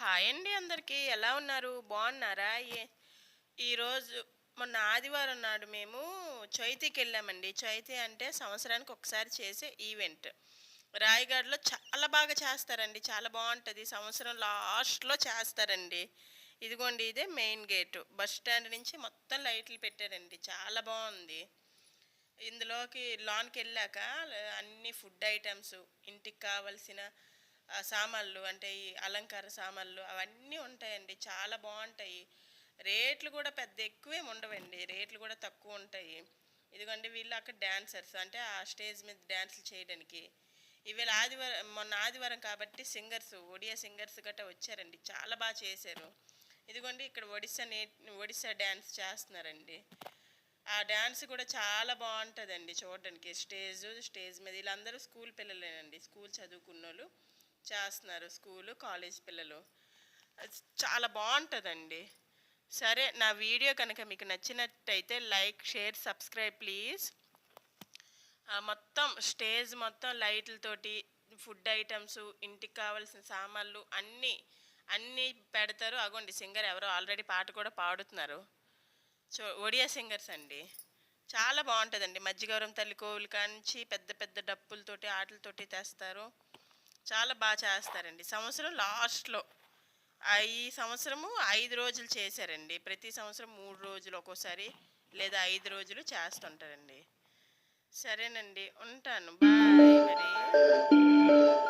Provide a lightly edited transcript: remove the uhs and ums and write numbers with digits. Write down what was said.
Hi అండి అందరికీ. ఎలా ఉన్నారు? బాగున్నారా? ఈరోజు మొన్న ఆదివారం నాడు మేము చైతీకెళ్ళామండి. చైతీ అంటే సంవత్సరానికి ఒకసారి చేసే ఈవెంట్. రాయగఢ్‌లో చాలా బాగా చేస్తారండి. చాలా బావుంటది. సంవత్సరం లాస్ట్‌లో చేస్తారండి. ఇదిగోండి ఇదే మెయిన్ గేటు. బస్ స్టాండ్ నుంచి మొత్తం లైట్లు పెట్టారండి. చాలా బావుంది. ఇందులోకి లోన్‌కెళ్ళాక అన్ని ఫుడ్ ఐటెమ్స్, ఇంటికి కావాల్సిన సామాన్లు అంటే ఈ అలంకార సామాన్లు అవన్నీ ఉంటాయండి. చాలా బావుంటాయి. రేట్లు కూడా పెద్ద ఎక్కువేమి ఉండవండి. రేట్లు కూడా తక్కువ ఉంటాయి. ఇదిగోండి వీళ్ళు అక్కడ డాన్సర్స్ అంటే ఆ స్టేజ్ మీద డాన్సులు చేయడానికి. ఈవేళ ఆదివారం మొన్న ఆదివారం కాబట్టి సింగర్స్ ఒడియా సింగర్స్ గట్టా వచ్చారండి. చాలా బాగా చేశారు. ఇదిగోండి ఇక్కడ ఒడిస్సా డ్యాన్స్ చేస్తున్నారండి. ఆ డాన్స్ కూడా చాలా బాగుంటుందండి చూడడానికి. స్టేజ్ మీద వీళ్ళందరూ స్కూల్ పిల్లలేనండి. స్కూల్ చదువుకున్నోళ్ళు చేస్తున్నారు. స్కూలు కాలేజ్ పిల్లలు. చాలా బాగుంటుందండి. సరే, నా వీడియో కనుక మీకు నచ్చినట్టయితే లైక్, షేర్, సబ్స్క్రైబ్ ప్లీజ్. మొత్తం స్టేజ్ మొత్తం లైట్లతోటి ఫుడ్ ఐటమ్స్, ఇంటికి కావాల్సిన సామాన్లు అన్నీ అన్నీ పెడతారు. అగోండి సింగర్ ఎవరో ఆల్రెడీ పాట కూడా పాడుతున్నారు. ఒడియా సింగర్స్ అండి. చాలా బాగుంటుందండి. మధ్యగౌరం తల్లి కోవిల కాంచి పెద్ద పెద్ద డప్పులతోటి ఆటలతోటి తెస్తారు. చాలా బాగా చేస్తారండి. సంవత్సరం లాస్ట్లో ఈ సంవత్సరము 5 రోజులు చేశారండి. ప్రతి సంవత్సరం 3 రోజులు ఒక్కోసారి లేదా 5 రోజులు చేస్తుంటారండి. సరేనండి, ఉంటాను. బాయ్ మరి.